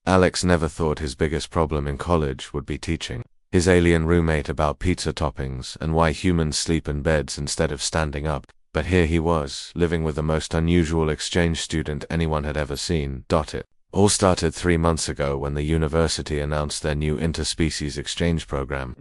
Alex never thought his biggest problem in college would be teaching his alien roommate about pizza toppings and why humans sleep in beds instead of standing up. But here he was, living with the most unusual exchange student anyone had ever seen. It all started 3 months ago when the university announced their new interspecies exchange program.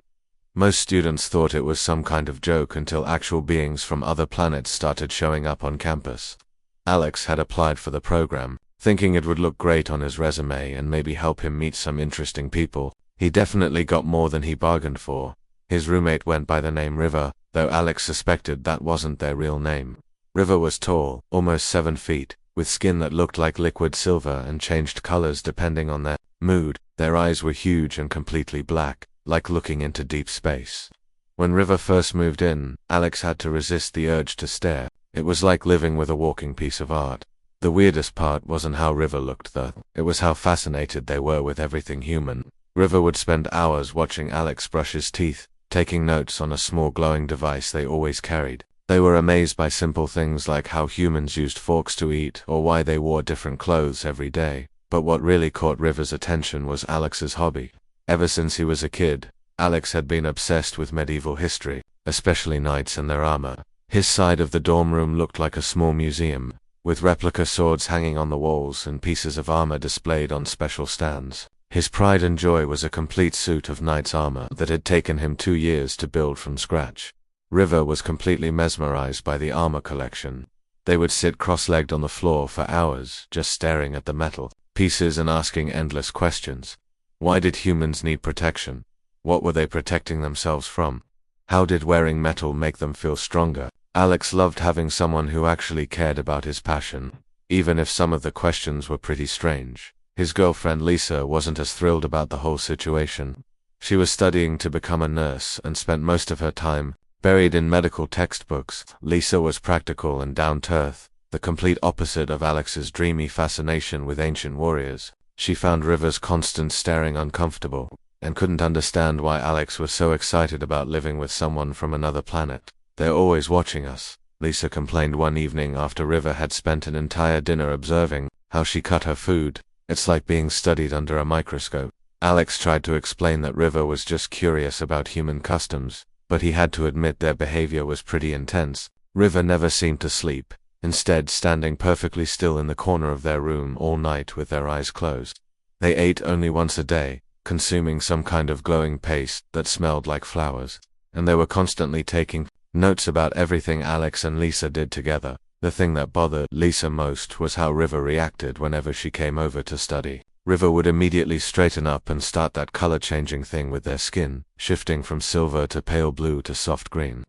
Most students thought it was some kind of joke until actual beings from other planets started showing up on campus. Alex had applied for the program, thinking it would look great on his resume and maybe help him meet some interesting people. He definitely got more than he bargained for. His roommate went by the name River, though Alex suspected that wasn't their real name. River was tall, almost 7 feet, with skin that looked like liquid silver and changed colors depending on their mood. Their eyes were huge and completely black, like looking into deep space. When River first moved in, Alex had to resist the urge to stare. It was like living with a walking piece of art. The weirdest part wasn't how River looked though, it was how fascinated they were with everything human. River would spend hours watching Alex brush his teeth, taking notes on a small glowing device they always carried. They were amazed by simple things like how humans used forks to eat or why they wore different clothes every day. But what really caught River's attention was Alex's hobby. Ever since he was a kid, Alex had been obsessed with medieval history, especially knights and their armor. His side of the dorm room looked like a small museum, with replica swords hanging on the walls and pieces of armor displayed on special stands. His pride and joy was a complete suit of knight's armor that had taken him 2 years to build from scratch. River was completely mesmerized by the armor collection. They would sit cross-legged on the floor for hours, just staring at the metal pieces and asking endless questions. Why did humans need protection? What were they protecting themselves from? How did wearing metal make them feel stronger? Alex loved having someone who actually cared about his passion, even if some of the questions were pretty strange. His girlfriend Lisa wasn't as thrilled about the whole situation. She was studying to become a nurse and spent most of her time buried in medical textbooks. Lisa was practical and down-to-earth, the complete opposite of Alex's dreamy fascination with ancient warriors. She found River's constant staring uncomfortable, and couldn't understand why Alex was so excited about living with someone from another planet. "They're always watching us," Lisa complained one evening after River had spent an entire dinner observing how she cut her food. "It's like being studied under a microscope." Alex tried to explain that River was just curious about human customs, but he had to admit their behavior was pretty intense. River never seemed to sleep, instead standing perfectly still in the corner of their room all night with their eyes closed. They ate only once a day, consuming some kind of glowing paste that smelled like flowers, and they were constantly taking notes about everything Alex and Lisa did together. The thing that bothered Lisa most was how River reacted whenever she came over to study. River would immediately straighten up and start that color-changing thing with their skin, shifting from silver to pale blue to soft green.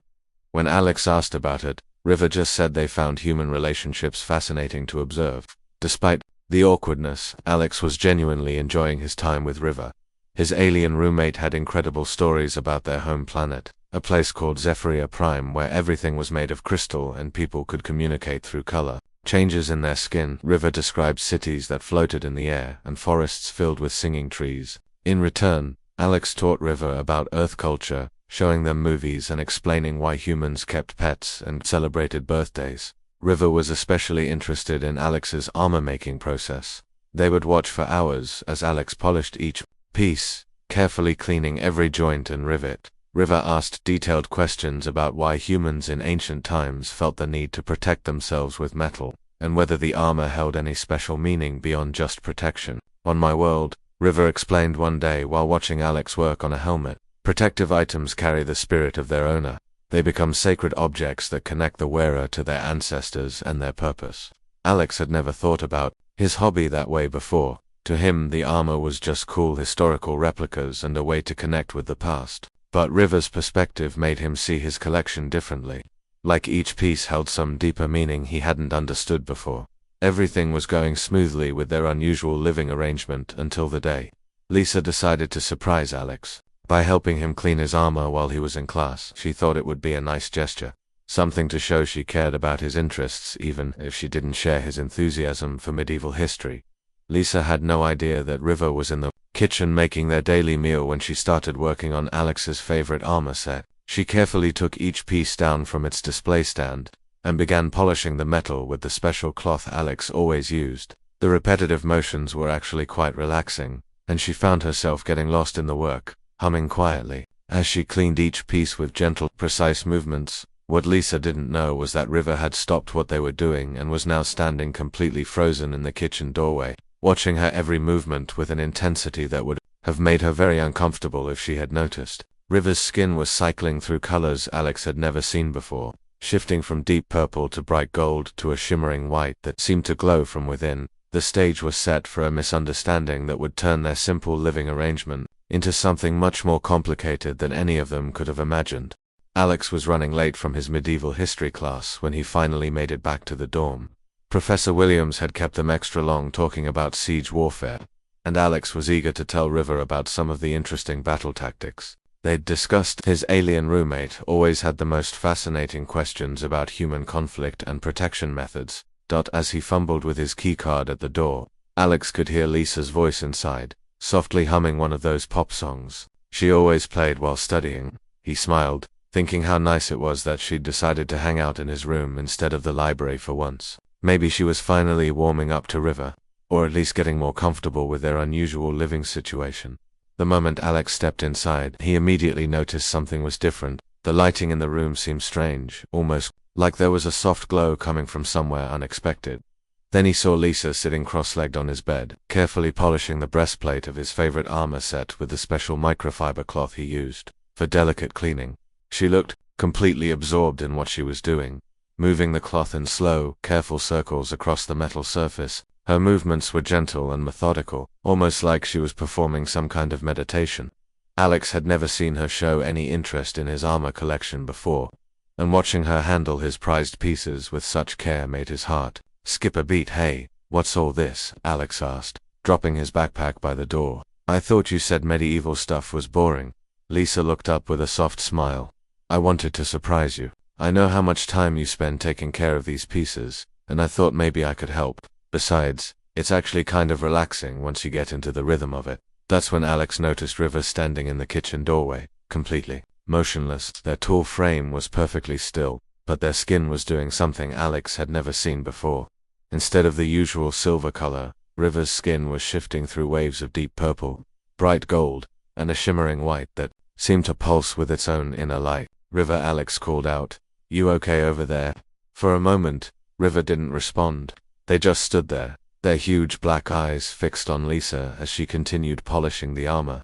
When Alex asked about it, River just said they found human relationships fascinating to observe. Despite the awkwardness, Alex was genuinely enjoying his time with River. His alien roommate had incredible stories about their home planet, a place called Zephyria Prime where everything was made of crystal and people could communicate through color changes in their skin. River described cities that floated in the air and forests filled with singing trees. In return, Alex taught River about Earth culture, showing them movies and explaining why humans kept pets and celebrated birthdays. River was especially interested in Alex's armor-making process. They would watch for hours as Alex polished each piece, carefully cleaning every joint and rivet. River asked detailed questions about why humans in ancient times felt the need to protect themselves with metal, and whether the armor held any special meaning beyond just protection. "On my world," River explained one day while watching Alex work on a helmet, "protective items carry the spirit of their owner. They become sacred objects that connect the wearer to their ancestors and their purpose." Alex had never thought about his hobby that way before. To him, the armor was just cool historical replicas and a way to connect with the past. But River's perspective made him see his collection differently. Like each piece held some deeper meaning he hadn't understood before. Everything was going smoothly with their unusual living arrangement until the day Lisa decided to surprise Alex by helping him clean his armor while he was in class. She thought it would be a nice gesture, something to show she cared about his interests even if she didn't share his enthusiasm for medieval history. Lisa had no idea that River was in the kitchen making their daily meal when she started working on Alex's favorite armor set. She carefully took each piece down from its display stand and began polishing the metal with the special cloth Alex always used. The repetitive motions were actually quite relaxing, and she found herself getting lost in the work, humming quietly, as she cleaned each piece with gentle, precise movements. What Lisa didn't know was that River had stopped what they were doing and was now standing completely frozen in the kitchen doorway, watching her every movement with an intensity that would have made her very uncomfortable if she had noticed. River's skin was cycling through colors Alex had never seen before, shifting from deep purple to bright gold to a shimmering white that seemed to glow from within. The stage was set for a misunderstanding that would turn their simple living arrangement into something much more complicated than any of them could have imagined. Alex was running late from his medieval history class when he finally made it back to the dorm. Professor Williams had kept them extra long talking about siege warfare, and Alex was eager to tell River about some of the interesting battle tactics they'd discussed. His alien roommate always had the most fascinating questions about human conflict and protection methods. As he fumbled with his keycard at the door, Alex could hear Lisa's voice inside, softly humming one of those pop songs she always played while studying. He smiled, thinking how nice it was that she'd decided to hang out in his room instead of the library for once. Maybe she was finally warming up to River, or at least getting more comfortable with their unusual living situation. The moment Alex stepped inside, he immediately noticed something was different. The lighting in the room seemed strange, almost like there was a soft glow coming from somewhere unexpected. Then he saw Lisa sitting cross-legged on his bed, carefully polishing the breastplate of his favorite armor set with the special microfiber cloth he used for delicate cleaning. She looked completely absorbed in what she was doing, moving the cloth in slow, careful circles across the metal surface. Her movements were gentle and methodical, almost like she was performing some kind of meditation. Alex had never seen her show any interest in his armor collection before, and watching her handle his prized pieces with such care made his heart skip a beat. "Hey, what's all this?" Alex asked, dropping his backpack by the door. "I thought you said medieval stuff was boring." Lisa looked up with a soft smile. "I wanted to surprise you. I know how much time you spend taking care of these pieces, and I thought maybe I could help. Besides, it's actually kind of relaxing once you get into the rhythm of it." That's when Alex noticed River standing in the kitchen doorway, completely motionless. Their tall frame was perfectly still, but their skin was doing something Alex had never seen before. Instead of the usual silver color, River's skin was shifting through waves of deep purple, bright gold, and a shimmering white that seemed to pulse with its own inner light. "River," Alex called out. "You okay over there?" For a moment, River didn't respond. They just stood there, their huge black eyes fixed on Lisa as she continued polishing the armor.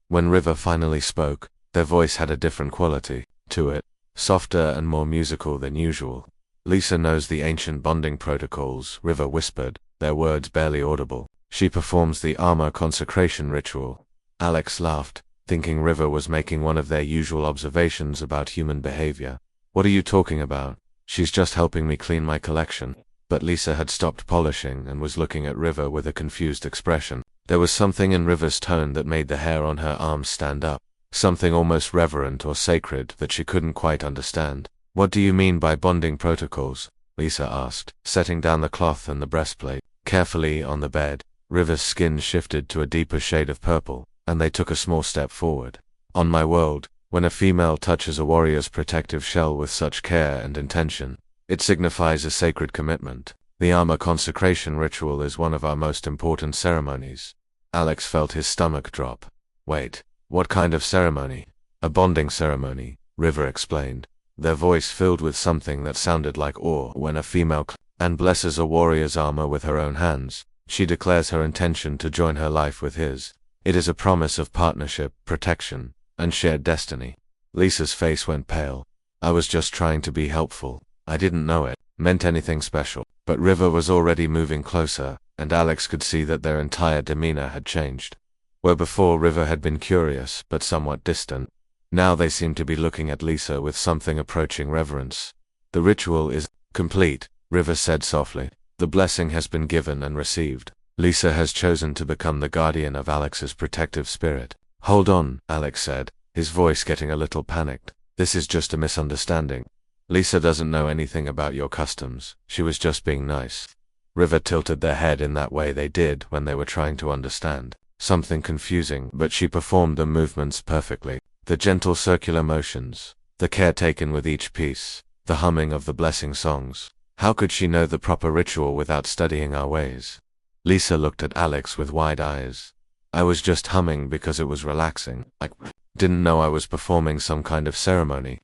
When River finally spoke, their voice had a different quality to it, softer and more musical than usual. "Lisa knows the ancient bonding protocols," River whispered, their words barely audible. "She performs the armor consecration ritual." Alex laughed, thinking River was making one of their usual observations about human behavior. "What are you talking about? She's just helping me clean my collection." But Lisa had stopped polishing and was looking at River with a confused expression. There was something in River's tone that made the hair on her arms stand up, something almost reverent or sacred that she couldn't quite understand. "What do you mean by bonding protocols?" Lisa asked, setting down the cloth and the breastplate carefully on the bed. River's skin shifted to a deeper shade of purple, and they took a small step forward. "On my world, when a female touches a warrior's protective shell with such care and intention, it signifies a sacred commitment. The armor consecration ritual is one of our most important ceremonies." Alex felt his stomach drop. "Wait, what kind of ceremony?" "A bonding ceremony," River explained, their voice filled with something that sounded like awe. "When a female and blesses a warrior's armor with her own hands, she declares her intention to join her life with his. It is a promise of partnership, protection, and shared destiny." Lisa's face went pale. "I was just trying to be helpful. I didn't know it meant anything special." But River was already moving closer, and Alex could see that their entire demeanor had changed. Where before River had been curious but somewhat distant, now they seemed to be looking at Lisa with something approaching reverence. "The ritual is complete," River said softly. "The blessing has been given and received. Lisa has chosen to become the guardian of Alex's protective spirit." "Hold on," Alex said, his voice getting a little panicked. "This is just a misunderstanding. Lisa doesn't know anything about your customs. She was just being nice." River tilted their head in that way they did when they were trying to understand something confusing, but she performed the movements perfectly. The gentle circular motions, the care taken with each piece, the humming of the blessing songs. "How could she know the proper ritual without studying our ways?" Lisa looked at Alex with wide eyes. I was just humming because it was relaxing. I didn't know I was performing some kind of ceremony.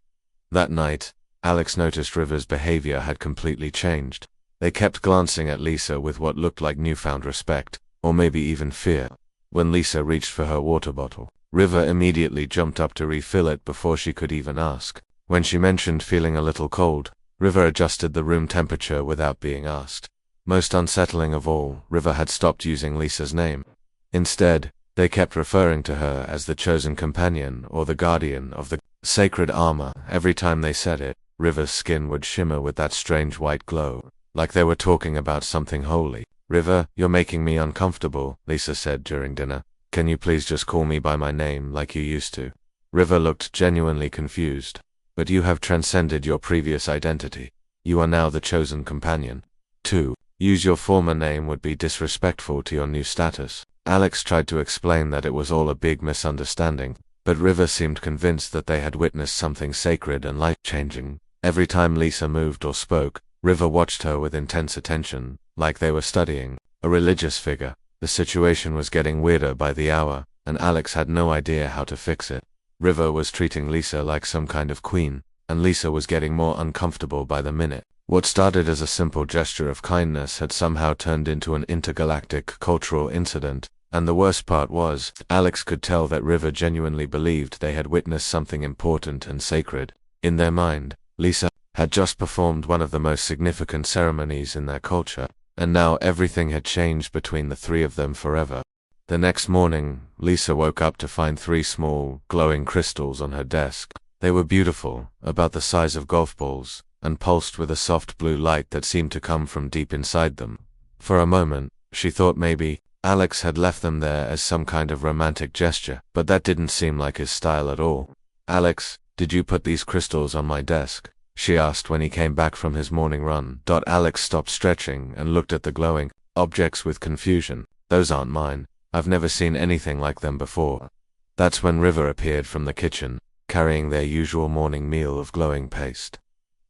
That night, Alex noticed River's behavior had completely changed. They kept glancing at Lisa with what looked like newfound respect, or maybe even fear. When Lisa reached for her water bottle, River immediately jumped up to refill it before she could even ask. When she mentioned feeling a little cold, River adjusted the room temperature without being asked. Most unsettling of all, River had stopped using Lisa's name. Instead, they kept referring to her as the chosen companion or the guardian of the sacred armor. Every time they said it, River's skin would shimmer with that strange white glow, like they were talking about something holy. River, you're making me uncomfortable, Lisa said during dinner. Can you please just call me by my name like you used to? River looked genuinely confused. But you have transcended your previous identity. You are now the chosen companion. 2. Use your former name would be disrespectful to your new status. Alex tried to explain that it was all a big misunderstanding, but River seemed convinced that they had witnessed something sacred and life-changing. Every time Lisa moved or spoke, River watched her with intense attention, like they were studying a religious figure. The situation was getting weirder by the hour, and Alex had no idea how to fix it. River was treating Lisa like some kind of queen, and Lisa was getting more uncomfortable by the minute. What started as a simple gesture of kindness had somehow turned into an intergalactic cultural incident, and the worst part was, Alex could tell that River genuinely believed they had witnessed something important and sacred. In their mind, Lisa had just performed one of the most significant ceremonies in their culture, and now everything had changed between the three of them forever. The next morning, Lisa woke up to find 3 small, glowing crystals on her desk. They were beautiful, about the size of golf balls, and pulsed with a soft blue light that seemed to come from deep inside them. For a moment, she thought maybe Alex had left them there as some kind of romantic gesture, but that didn't seem like his style at all. Alex, did you put these crystals on my desk? She asked when he came back from his morning run. Alex stopped stretching and looked at the glowing objects with confusion. Those aren't mine. I've never seen anything like them before. That's when River appeared from the kitchen, carrying their usual morning meal of glowing paste.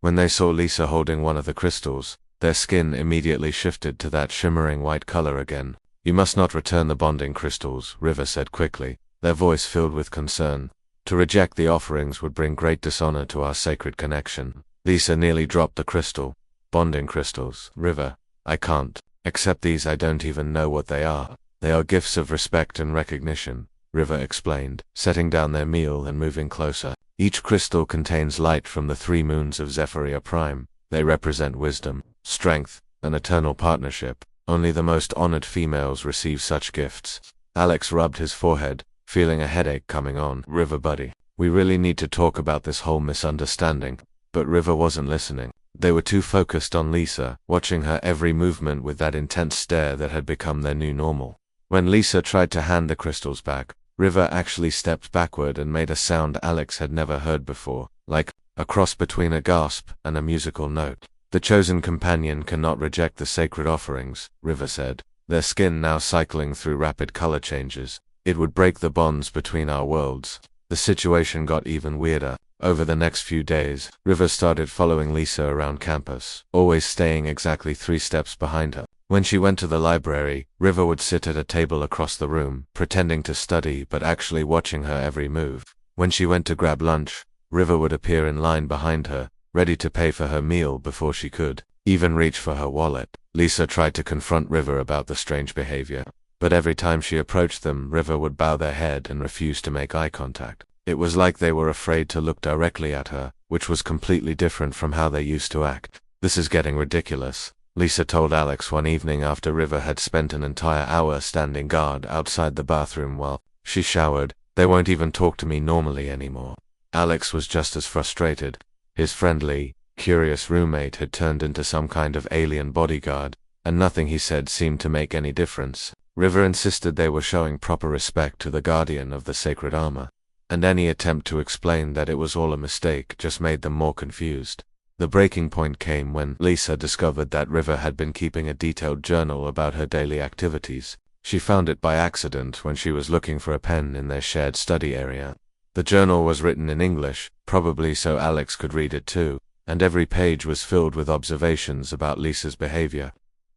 When they saw Lisa holding one of the crystals, their skin immediately shifted to that shimmering white color again. You must not return the bonding crystals, River said quickly, their voice filled with concern. To reject the offerings would bring great dishonor to our sacred connection. Lisa nearly dropped the crystal. Bonding crystals, River. I can't accept these. I don't even know what they are. They are gifts of respect and recognition, River explained, setting down their meal and moving closer. Each crystal contains light from the 3 moons of Zephyria Prime. They represent wisdom, strength, and eternal partnership. Only the most honored females receive such gifts. Alex rubbed his forehead, feeling a headache coming on. River buddy, we really need to talk about this whole misunderstanding. But River wasn't listening. They were too focused on Lisa, watching her every movement with that intense stare that had become their new normal. When Lisa tried to hand the crystals back, River actually stepped backward and made a sound Alex had never heard before, like a cross between a gasp and a musical note. The chosen companion cannot reject the sacred offerings, River said, their skin now cycling through rapid color changes. It would break the bonds between our worlds. The situation got even weirder. Over the next few days, River started following Lisa around campus, always staying exactly 3 steps behind her. When she went to the library, River would sit at a table across the room, pretending to study but actually watching her every move. When she went to grab lunch, River would appear in line behind her, ready to pay for her meal before she could even reach for her wallet. Lisa tried to confront River about the strange behavior, but every time she approached them, River would bow their head and refuse to make eye contact. It was like they were afraid to look directly at her, which was completely different from how they used to act. This is getting ridiculous, Lisa told Alex one evening after River had spent an entire hour standing guard outside the bathroom while she showered. They won't even talk to me normally anymore. Alex was just as frustrated. His friendly, curious roommate had turned into some kind of alien bodyguard, and nothing he said seemed to make any difference. River insisted they were showing proper respect to the guardian of the sacred armor, and any attempt to explain that it was all a mistake just made them more confused. The breaking point came when Lisa discovered that River had been keeping a detailed journal about her daily activities. She found it by accident when she was looking for a pen in their shared study area. The journal was written in English, probably so Alex could read it too, and every page was filled with observations about Lisa's behavior.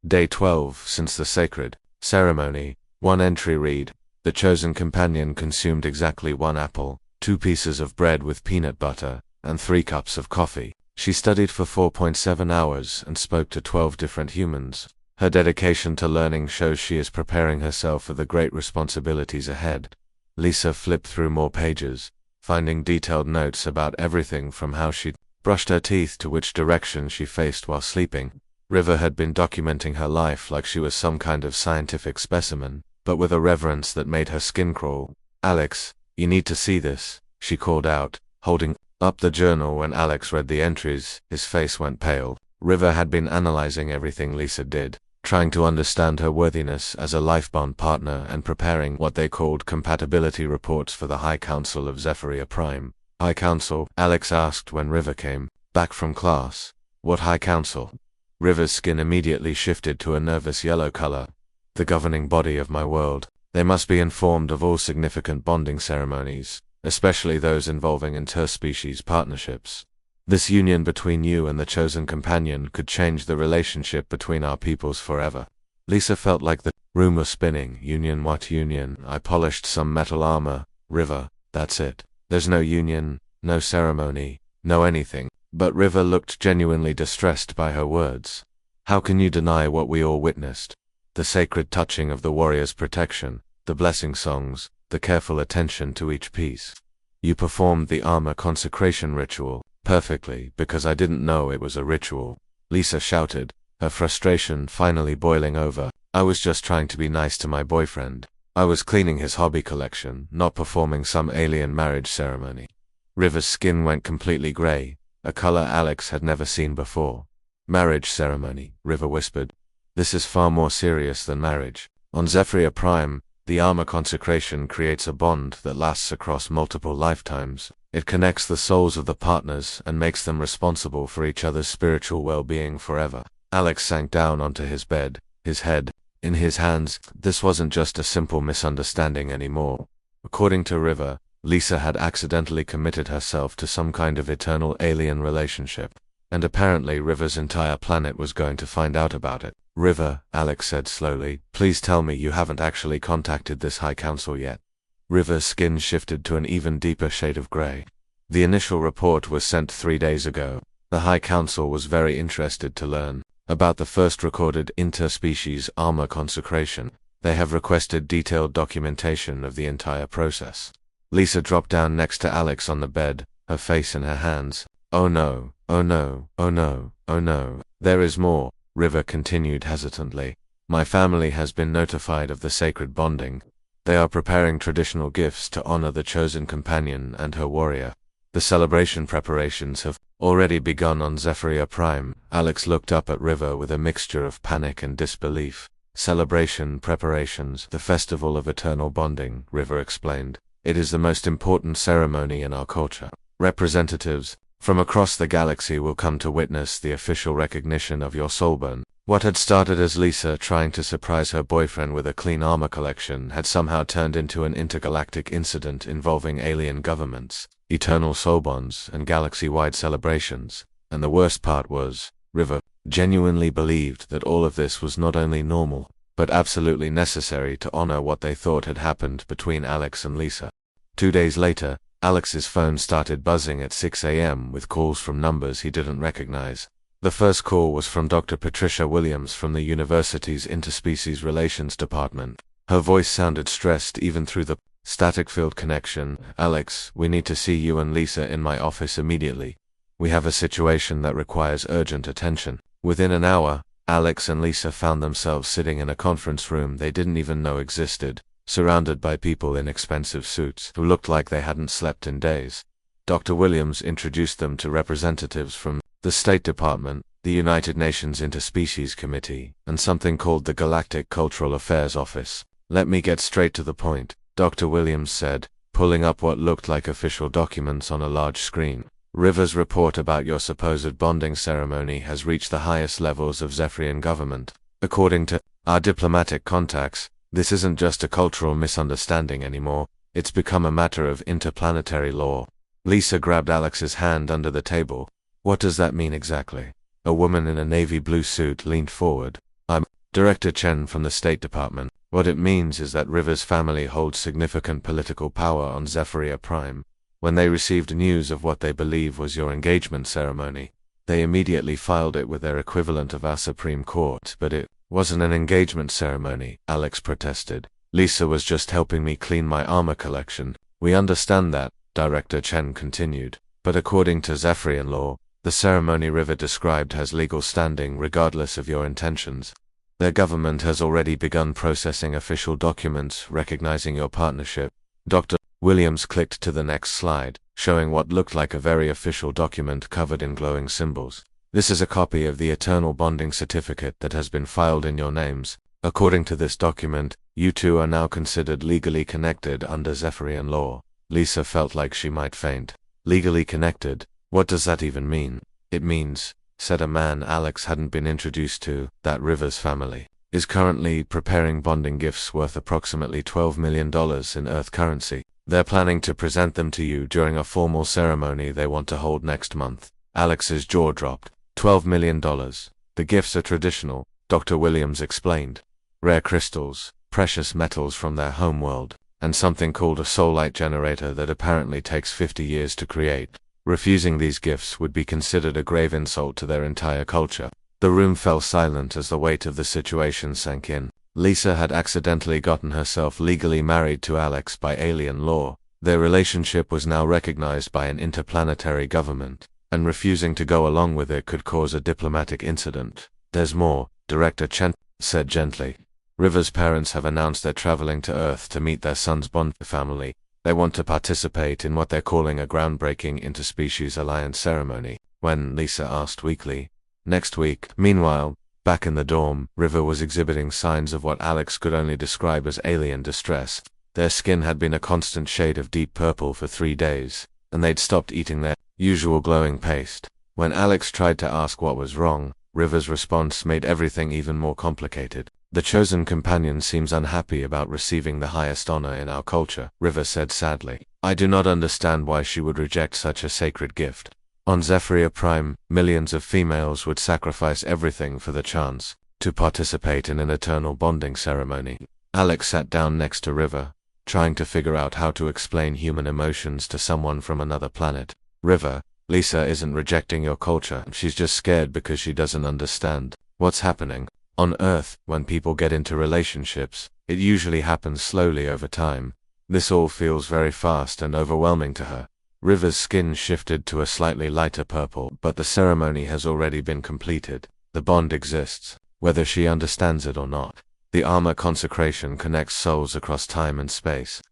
Day 12 since the sacred ceremony. One entry read, the chosen companion consumed exactly 1 apple, 2 pieces of bread with peanut butter, and 3 cups of coffee. She studied for 4.7 hours and spoke to 12 different humans. Her dedication to learning shows she is preparing herself for the great responsibilities ahead. Lisa flipped through more pages, finding detailed notes about everything from how she brushed her teeth to which direction she faced while sleeping. River had been documenting her life like she was some kind of scientific specimen, but with a reverence that made her skin crawl. Alex, you need to see this, she called out, holding up the journal. When Alex read the entries, his face went pale. River had been analyzing everything Lisa did, trying to understand her worthiness as a lifebound partner and preparing what they called compatibility reports for the High Council of Zephyria Prime. High Council? Alex asked when River came back from class. What High Council? River's skin immediately shifted to a nervous yellow color. The governing body of my world. They must be informed of all significant bonding ceremonies, especially those involving interspecies partnerships. This union between you and the chosen companion could change the relationship between our peoples forever. Lisa felt like the room was spinning. Union? What union? I polished some metal armor. River, that's it. There's no union, no ceremony, no anything. But River looked genuinely distressed by her words. How can you deny what we all witnessed? The sacred touching of the warrior's protection, the blessing songs, the careful attention to each piece. You performed the armor consecration ritual perfectly because I didn't know it was a ritual. Lisa shouted, her frustration finally boiling over. I was just trying to be nice to my boyfriend. I was cleaning his hobby collection, not performing some alien marriage ceremony. River's skin went completely gray, a color Alex had never seen before. Marriage ceremony, River whispered. This is far more serious than marriage. On Zephyria Prime, the armor consecration creates a bond that lasts across multiple lifetimes. It connects the souls of the partners and makes them responsible for each other's spiritual well-being forever. Alex sank down onto his bed, his head in his hands. This wasn't just a simple misunderstanding anymore. According to River, Lisa had accidentally committed herself to some kind of eternal alien relationship. And apparently River's entire planet was going to find out about it. River, Alex said slowly, please tell me you haven't actually contacted this High Council yet. River's skin shifted to an even deeper shade of gray. The initial report was sent 3 days ago. The High Council was very interested to learn about the first recorded interspecies armor consecration. They have requested detailed documentation of the entire process. Lisa dropped down next to Alex on the bed, her face in her hands. Oh no, oh no, oh no, oh no. There is more, River continued hesitantly. My family has been notified of the sacred bonding. They are preparing traditional gifts to honor the chosen companion and her warrior. The celebration preparations have already begun on Zephyria Prime. Alex looked up at River with a mixture of panic and disbelief. Celebration preparations, the festival of eternal bonding, River explained. It is the most important ceremony in our culture. Representatives from across the galaxy will come to witness the official recognition of your soulburn. What had started as Lisa trying to surprise her boyfriend with a clean armor collection had somehow turned into an intergalactic incident involving alien governments, eternal soul bonds, and galaxy-wide celebrations. And the worst part was, River genuinely believed that all of this was not only normal, but absolutely necessary to honor what they thought had happened between Alex and Lisa. 2 days later, Alex's phone started buzzing at 6 a.m. with calls from numbers he didn't recognize. The first call was from Dr. Patricia Williams from the university's Interspecies Relations Department. Her voice sounded stressed even through the static-filled connection. Alex, we need to see you and Lisa in my office immediately. We have a situation that requires urgent attention. Within an hour, Alex and Lisa found themselves sitting in a conference room they didn't even know existed, surrounded by people in expensive suits who looked like they hadn't slept in days. Dr. Williams introduced them to representatives from the State Department, the United Nations Interspecies Committee, and something called the Galactic Cultural Affairs Office. Let me get straight to the point, Dr. Williams said, pulling up what looked like official documents on a large screen. River's report about your supposed bonding ceremony has reached the highest levels of Zephyrian government. According to our diplomatic contacts, this isn't just a cultural misunderstanding anymore, it's become a matter of interplanetary law. Lisa grabbed Alex's hand under the table. What does that mean exactly? A woman in a navy blue suit leaned forward. I'm Director Chen from the State Department. What it means is that River's family holds significant political power on Zephyria Prime. When they received news of what they believe was your engagement ceremony, they immediately filed it with their equivalent of our Supreme Court. But it wasn't an engagement ceremony, Alex protested. Lisa was just helping me clean my armor collection. We understand that, Director Chen continued. But according to Zephyrian law, the ceremony River described has legal standing regardless of your intentions. Their government has already begun processing official documents recognizing your partnership. Dr. Williams clicked to the next slide, showing what looked like a very official document covered in glowing symbols. This is a copy of the Eternal Bonding Certificate that has been filed in your names. According to this document, you two are now considered legally connected under Zephyrian law. Lisa felt like she might faint. Legally connected? What does that even mean? It means, said a man Alex hadn't been introduced to, that River's family is currently preparing bonding gifts worth approximately $12 million in Earth currency. They're planning to present them to you during a formal ceremony they want to hold next month. Alex's jaw dropped. $12 million. The gifts are traditional, Dr. Williams explained. Rare crystals, precious metals from their homeworld, and something called a soul-light generator that apparently takes 50 years to create. Refusing these gifts would be considered a grave insult to their entire culture. The room fell silent as the weight of the situation sank in. Lisa had accidentally gotten herself legally married to Alex by alien law. Their relationship was now recognized by an interplanetary government, and refusing to go along with it could cause a diplomatic incident. There's more, Director Chen said gently. River's parents have announced they're traveling to Earth to meet their son's Bond family. They want to participate in what they're calling a groundbreaking interspecies alliance ceremony. When? Lisa asked weakly. Next week. Meanwhile, back in the dorm, River was exhibiting signs of what Alex could only describe as alien distress. Their skin had been a constant shade of deep purple for 3 days, and they'd stopped eating their usual glowing paste. When Alex tried to ask what was wrong, River's response made everything even more complicated. The chosen companion seems unhappy about receiving the highest honor in our culture, River said sadly. I do not understand why she would reject such a sacred gift. On Zephyria Prime, millions of females would sacrifice everything for the chance to participate in an eternal bonding ceremony. Alex sat down next to River, trying to figure out how to explain human emotions to someone from another planet. River, Lisa isn't rejecting your culture, she's just scared because she doesn't understand what's happening. On Earth, when people get into relationships, it usually happens slowly over time. This all feels very fast and overwhelming to her. River's skin shifted to a slightly lighter purple, but the ceremony has already been completed. The bond exists, whether she understands it or not. The armor consecration connects souls across time and space.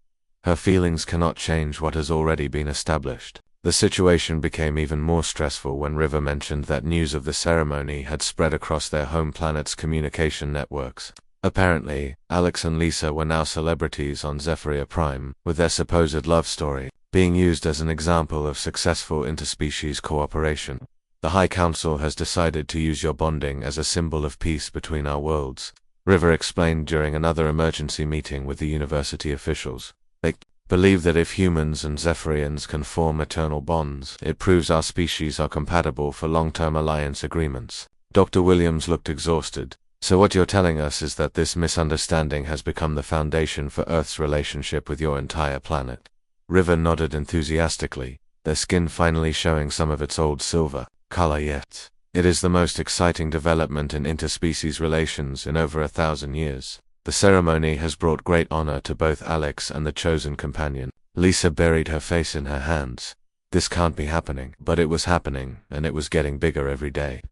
Her feelings cannot change what has already been established. The situation became even more stressful when River mentioned that news of the ceremony had spread across their home planet's communication networks. Apparently, Alex and Lisa were now celebrities on Zephyria Prime, with their supposed love story being used as an example of successful interspecies cooperation. The High Council has decided to use your bonding as a symbol of peace between our worlds, River explained during another emergency meeting with the university officials. They believe that if humans and Zephyrians can form eternal bonds, it proves our species are compatible for long-term alliance agreements. Dr. Williams looked exhausted. So what you're telling us is that this misunderstanding has become the foundation for Earth's relationship with your entire planet. River nodded enthusiastically, their skin finally showing some of its old silver color yet. It is the most exciting development in interspecies relations in over 1,000 years. The ceremony has brought great honor to both Alex and the chosen companion. Lisa buried her face in her hands. This can't be happening. But it was happening, and it was getting bigger every day.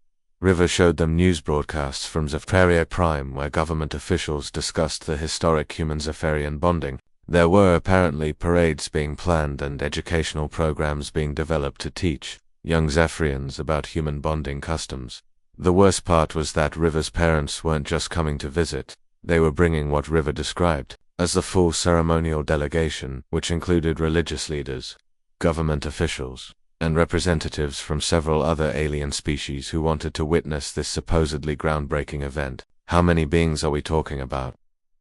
River showed them news broadcasts from Zephyria Prime where government officials discussed the historic human-Zephyrian bonding. There were apparently parades being planned and educational programs being developed to teach young Zephyrians about human bonding customs. The worst part was that River's parents weren't just coming to visit. They were bringing what River described as the full ceremonial delegation, which included religious leaders, government officials, and representatives from several other alien species who wanted to witness this supposedly groundbreaking event. How many beings are we talking about?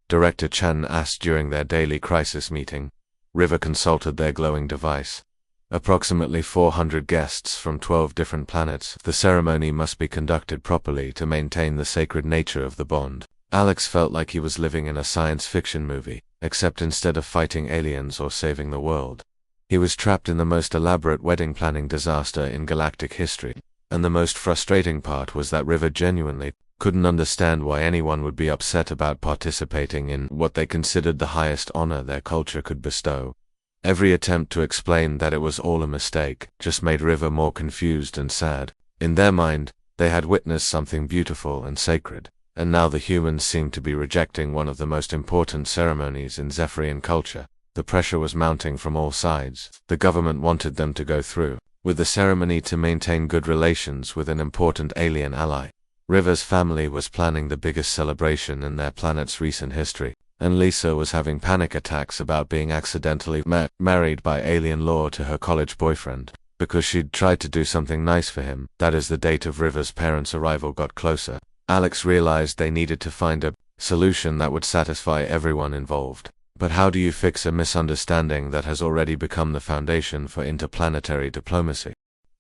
Director Chen asked during their daily crisis meeting. River consulted their glowing device. Approximately 400 guests from 12 different planets. The ceremony must be conducted properly to maintain the sacred nature of the bond. Alex felt like he was living in a science fiction movie, except instead of fighting aliens or saving the world, he was trapped in the most elaborate wedding planning disaster in galactic history. And the most frustrating part was that River genuinely couldn't understand why anyone would be upset about participating in what they considered the highest honor their culture could bestow. Every attempt to explain that it was all a mistake just made River more confused and sad. In their mind, they had witnessed something beautiful and sacred, and now the humans seemed to be rejecting one of the most important ceremonies in Zephyrian culture. The pressure was mounting from all sides. The government wanted them to go through with the ceremony to maintain good relations with an important alien ally. River's family was planning the biggest celebration in their planet's recent history, and Lisa was having panic attacks about being accidentally married by alien law to her college boyfriend, because she'd tried to do something nice for him. That as the date of River's parents' arrival got closer, Alex realized they needed to find a solution that would satisfy everyone involved. But how do you fix a misunderstanding that has already become the foundation for interplanetary diplomacy?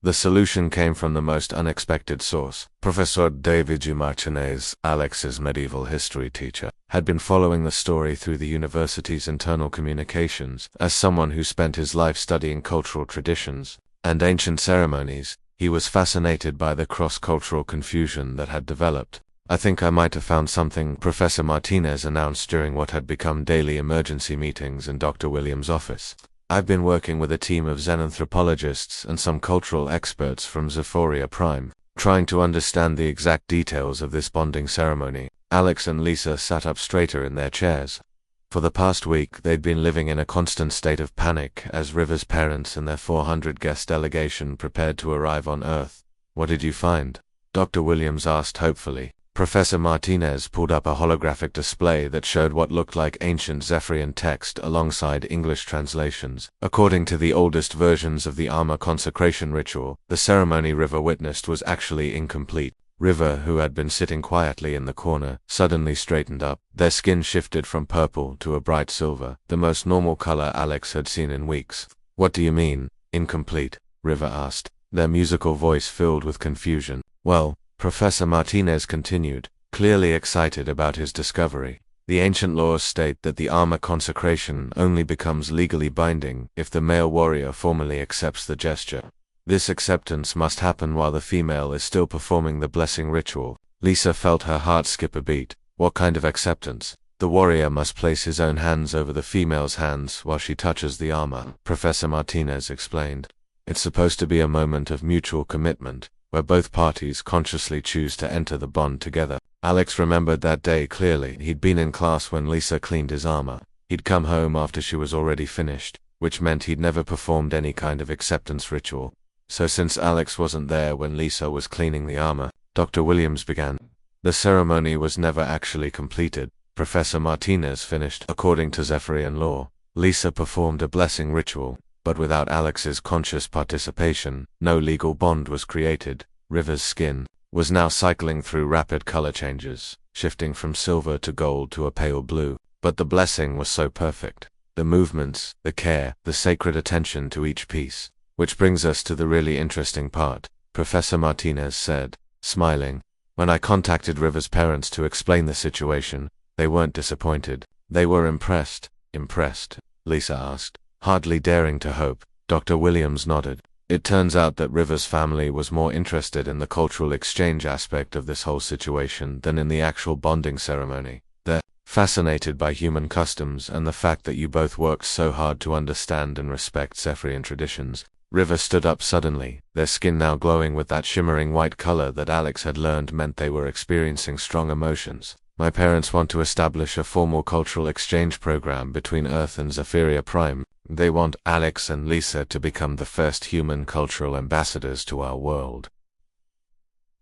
The solution came from the most unexpected source. Professor David G. Martinez, Alex's medieval history teacher, had been following the story through the university's internal communications. As someone who spent his life studying cultural traditions and ancient ceremonies, he was fascinated by the cross-cultural confusion that had developed. "I think I might have found something," Professor Martinez announced during what had become daily emergency meetings in Dr. Williams' office. "I've been working with a team of xenanthropologists and some cultural experts from Xephoria Prime, trying to understand the exact details of this bonding ceremony." Alex and Lisa sat up straighter in their chairs. For the past week, they'd been living in a constant state of panic as River's parents and their 400-guest delegation prepared to arrive on Earth. "What did you find?" Dr. Williams asked hopefully. Professor Martinez pulled up a holographic display that showed what looked like ancient Zephyrian text alongside English translations. According to the oldest versions of the armor consecration ritual, the ceremony River witnessed was actually incomplete. River, who had been sitting quietly in the corner, suddenly straightened up. Their skin shifted from purple to a bright silver, the most normal color Alex had seen in weeks. "What do you mean, incomplete?" River asked, their musical voice filled with confusion. "Well," Professor Martinez continued, clearly excited about his discovery, "the ancient laws state that the armor consecration only becomes legally binding if the male warrior formally accepts the gesture. This acceptance must happen while the female is still performing the blessing ritual." Lisa felt her heart skip a beat. "What kind of acceptance?" "The warrior must place his own hands over the female's hands while she touches the armor," Professor Martinez explained. "It's supposed to be a moment of mutual commitment, where both parties consciously choose to enter the bond together." Alex remembered that day clearly. He'd been in class when Lisa cleaned his armor. He'd come home after she was already finished, which meant he'd never performed any kind of acceptance ritual. So since Alex wasn't there when Lisa was cleaning the armor, Dr. Williams began. "The ceremony was never actually completed," Professor Martinez finished. "According to Zephyrian law, Lisa performed a blessing ritual, but without Alex's conscious participation, no legal bond was created." River's skin was now cycling through rapid color changes, shifting from silver to gold to a pale blue, but the blessing was so perfect. The movements, the care, the sacred attention to each piece. "Which brings us to the really interesting part," Professor Martinez said, smiling. "When I contacted River's parents to explain the situation, they weren't disappointed. They were impressed." "Impressed?" Lisa asked, hardly daring to hope. Dr. Williams nodded. "It turns out that River's family was more interested in the cultural exchange aspect of this whole situation than in the actual bonding ceremony. They're fascinated by human customs and the fact that you both worked so hard to understand and respect Zephyrian traditions." River stood up suddenly, their skin now glowing with that shimmering white color that Alex had learned meant they were experiencing strong emotions. "My parents want to establish a formal cultural exchange program between Earth and Zephyria Prime. They want Alex and Lisa to become the first human cultural ambassadors to our world."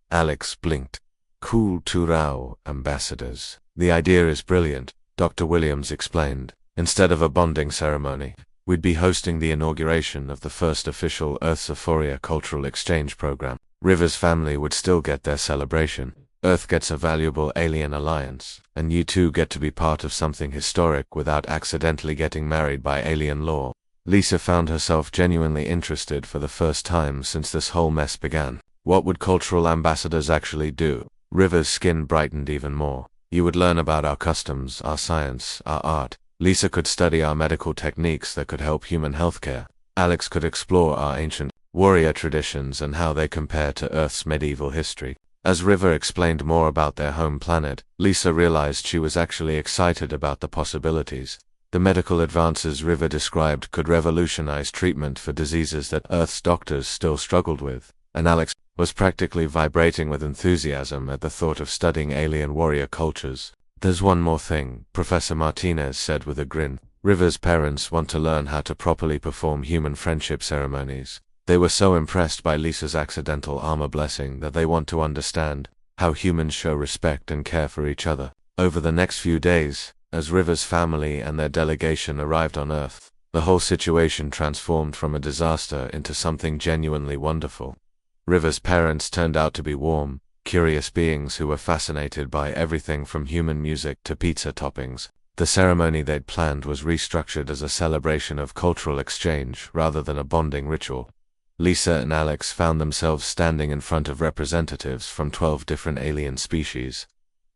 Alex blinked. "Cultural ambassadors. The idea is brilliant," Dr. Williams explained. "Instead of a bonding ceremony, we'd be hosting the inauguration of the first official Earth-Zephyria cultural exchange program. River's family would still get their celebration. Earth gets a valuable alien alliance, and you two get to be part of something historic without accidentally getting married by alien law." Lisa found herself genuinely interested for the first time since this whole mess began. What would cultural ambassadors actually do? River's skin brightened even more. You would learn about our customs, our science, our art. Lisa could study our medical techniques that could help human healthcare. Alex could explore our ancient warrior traditions and how they compare to Earth's medieval history. As River explained more about their home planet, Lisa realized she was actually excited about the possibilities. The medical advances River described could revolutionize treatment for diseases that Earth's doctors still struggled with, and Alex was practically vibrating with enthusiasm at the thought of studying alien warrior cultures. "There's one more thing," Professor Martinez said with a grin. "River's parents want to learn how to properly perform human friendship ceremonies. They were so impressed by Lisa's accidental armor blessing that they want to understand how humans show respect and care for each other." Over the next few days, as River's family and their delegation arrived on Earth, the whole situation transformed from a disaster into something genuinely wonderful. River's parents turned out to be warm, curious beings who were fascinated by everything from human music to pizza toppings. The ceremony they'd planned was restructured as a celebration of cultural exchange rather than a bonding ritual. Lisa and Alex found themselves standing in front of representatives from 12 different alien species,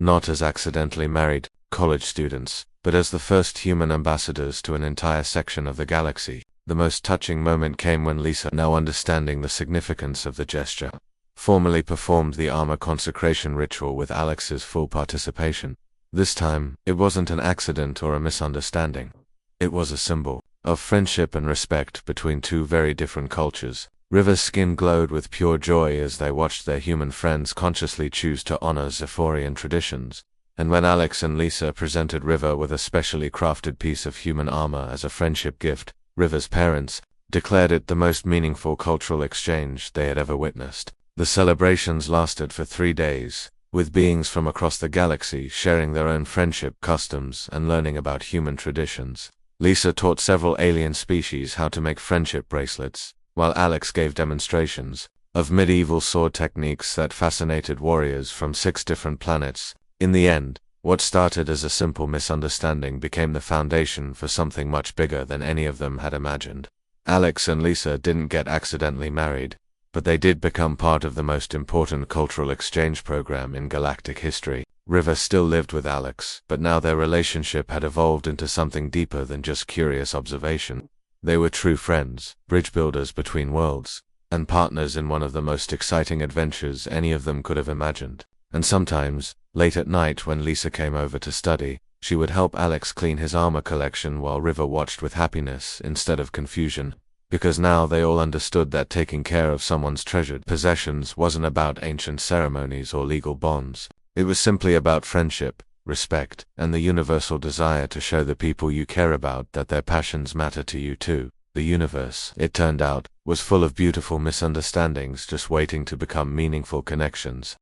not as accidentally married college students, but as the first human ambassadors to an entire section of the galaxy. The most touching moment came when Lisa, now understanding the significance of the gesture, formally performed the armor consecration ritual with Alex's full participation. This time, it wasn't an accident or a misunderstanding. It was a symbol of friendship and respect between two very different cultures. River's skin glowed with pure joy as they watched their human friends consciously choose to honor Zephyrian traditions. And when Alex and Lisa presented River with a specially crafted piece of human armor as a friendship gift, River's parents declared it the most meaningful cultural exchange they had ever witnessed. The celebrations lasted for 3 days, with beings from across the galaxy sharing their own friendship customs and learning about human traditions. Lisa taught several alien species how to make friendship bracelets, while Alex gave demonstrations of medieval sword techniques that fascinated warriors from 6 different planets. In the end, what started as a simple misunderstanding became the foundation for something much bigger than any of them had imagined. Alex and Lisa didn't get accidentally married, but they did become part of the most important cultural exchange program in galactic history. River still lived with Alex, but now their relationship had evolved into something deeper than just curious observation. They were true friends, bridge builders between worlds, and partners in one of the most exciting adventures any of them could have imagined. And sometimes, late at night when Lisa came over to study, she would help Alex clean his armor collection while River watched with happiness instead of confusion. Because now they all understood that taking care of someone's treasured possessions wasn't about ancient ceremonies or legal bonds. It was simply about friendship, respect, and the universal desire to show the people you care about that their passions matter to you too. The universe, it turned out, was full of beautiful misunderstandings just waiting to become meaningful connections.